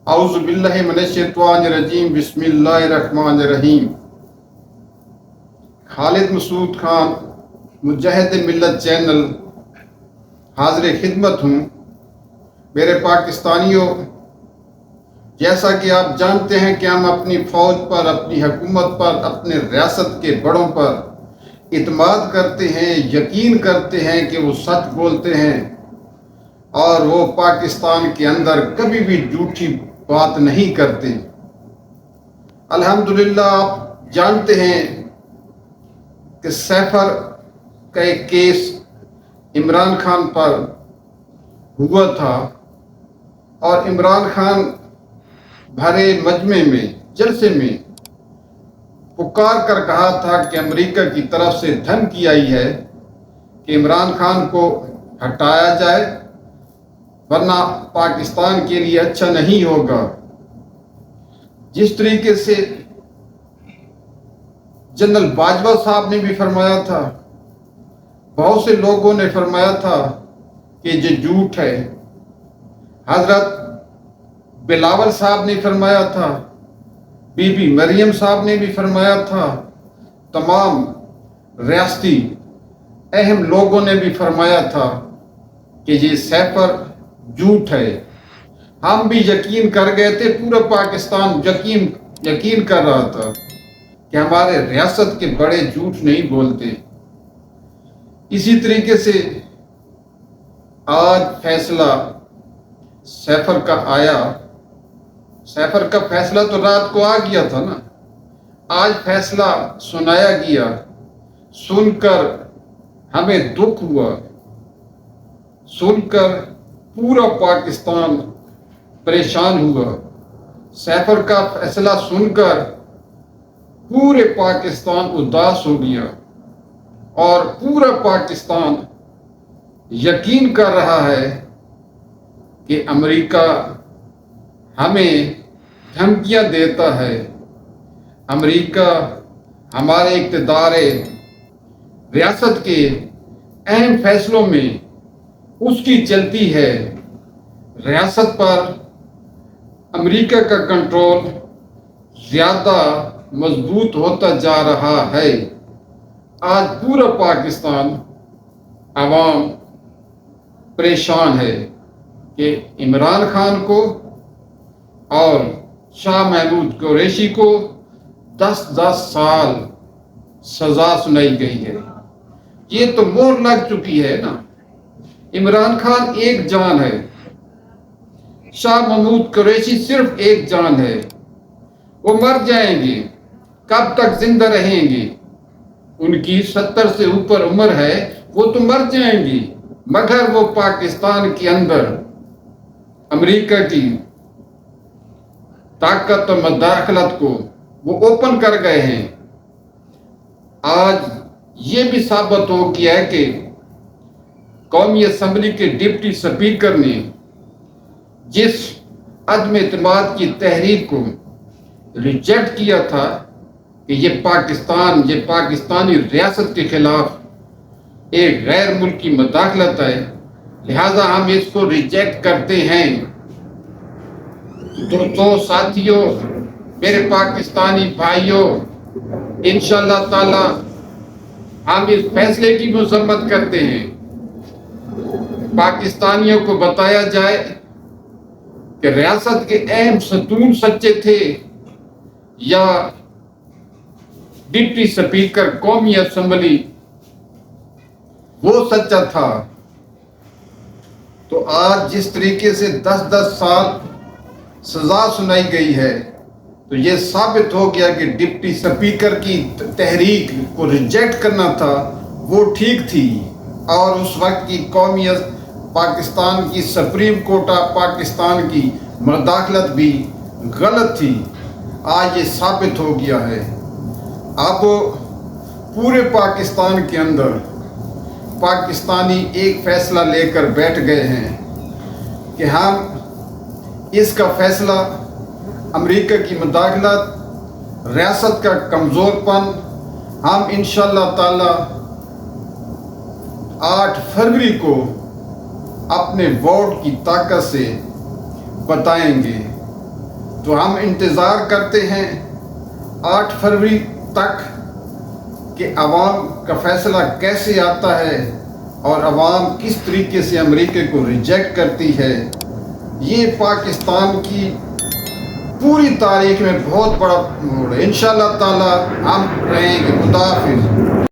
اعوذ باللہ من الشیطان الرجیم بسم اللہ الرحمن الرحیم۔ خالد مسعود خان مجاہد ملت چینل حاضر خدمت ہوں۔ میرے پاکستانیوں، جیسا کہ آپ جانتے ہیں کہ ہم اپنی فوج پر، اپنی حکومت پر، اپنے ریاست کے بڑوں پر اعتماد کرتے ہیں، یقین کرتے ہیں کہ وہ سچ بولتے ہیں اور وہ پاکستان کے اندر کبھی بھی جھوٹی بات نہیں کرتے۔ الحمدللہ آپ جانتے ہیں کہ سیفر کا ایک کیس عمران خان پر ہوا تھا اور عمران خان بھرے مجمع میں، جلسے میں پکار کر کہا تھا کہ امریکہ کی طرف سے دھمکی آئی ہے کہ عمران خان کو ہٹایا جائے ورنہ پاکستان کے لیے اچھا نہیں ہوگا۔ جس طریقے سے جنرل باجوہ صاحب نے بھی فرمایا تھا، بہت سے لوگوں نے فرمایا تھا کہ یہ جھوٹ ہے۔ حضرت بلاول صاحب نے فرمایا تھا، بی بی مریم صاحب نے بھی فرمایا تھا، تمام ریاستی اہم لوگوں نے بھی فرمایا تھا کہ یہ سیفر جھوٹ ہے۔ ہم بھی یقین کر گئے تھے، پورا پاکستان یقین کر رہا تھا کہ ہمارے ریاست کے بڑے جھوٹ نہیں بولتے۔ اسی طریقے سے آج فیصلہ سیفر کا آیا۔ سیفر کا فیصلہ تو رات کو آ گیا تھا نا، آج فیصلہ سنایا گیا۔ سن کر ہمیں دکھ ہوا، سن کر پورا پاکستان پریشان ہوا۔ سیفر کا فیصلہ سن کر پورے پاکستان اداس ہو گیا اور پورا پاکستان یقین کر رہا ہے کہ امریکہ ہمیں دھمکیاں دیتا ہے، امریکہ ہمارے اقتدار ریاست کے اہم فیصلوں میں اس کی چلتی ہے۔ ریاست پر امریکہ کا کنٹرول زیادہ مضبوط ہوتا جا رہا ہے۔ آج پورا پاکستان عوام پریشان ہے کہ عمران خان کو اور شاہ محمود قریشی کو 10 سال سزا سنائی گئی ہے۔ یہ تو مہر لگ چکی ہے نا۔ عمران خان ایک جان ہے، شاہ محمود قریشی صرف ایک جان ہے۔ وہ مر جائیں گے، کب تک زندہ رہیں گے؟ ان کی 70 سے اوپر عمر ہے، وہ تو مر جائیں گی، مگر وہ پاکستان کے اندر امریکہ کی طاقت و مداخلت کو وہ اوپن کر گئے ہیں۔ آج یہ بھی ثابت ہو گیا ہے کہ قومی اسمبلی کے ڈپٹی سپیکر نے جس عدم اعتماد کی تحریک کو ریجیکٹ کیا تھا کہ یہ پاکستانی ریاست کے خلاف ایک غیر ملکی مداخلت ہے، لہذا ہم اس کو ریجیکٹ کرتے ہیں۔ دوستوں، ساتھیوں، میرے پاکستانی بھائیوں، انشاءاللہ تعالی ہم اس فیصلے کی مذمت کرتے ہیں۔ پاکستانیوں کو بتایا جائے کہ ریاست کے اہم ستون سچے تھے یا ڈپٹی سپیکر قومی اسمبلی وہ سچا تھا۔ تو آج جس طریقے سے 10 سال سزا سنائی گئی ہے تو یہ ثابت ہو گیا کہ ڈپٹی سپیکر کی تحریک کو ریجیکٹ کرنا تھا وہ ٹھیک تھی، اور اس وقت کی پاکستان کی سپریم کورٹ آف پاکستان کی مداخلت بھی غلط تھی۔ آج یہ ثابت ہو گیا ہے۔ اب پورے پاکستان کے اندر پاکستانی ایک فیصلہ لے کر بیٹھ گئے ہیں کہ ہم اس کا فیصلہ، امریکہ کی مداخلت، ریاست کا کمزور پن، ہم انشاءاللہ تعالی 8 فروری کو اپنے ووٹ کی طاقت سے بتائیں گے۔ تو ہم انتظار کرتے ہیں 8 فروری تک کہ عوام کا فیصلہ کیسے آتا ہے اور عوام کس طریقے سے امریکہ کو ریجیکٹ کرتی ہے۔ یہ پاکستان کی پوری تاریخ میں بہت بڑا موڑ ہے۔ انشاءاللہ تعالی ہم رہیں گے۔ خدا حافظ۔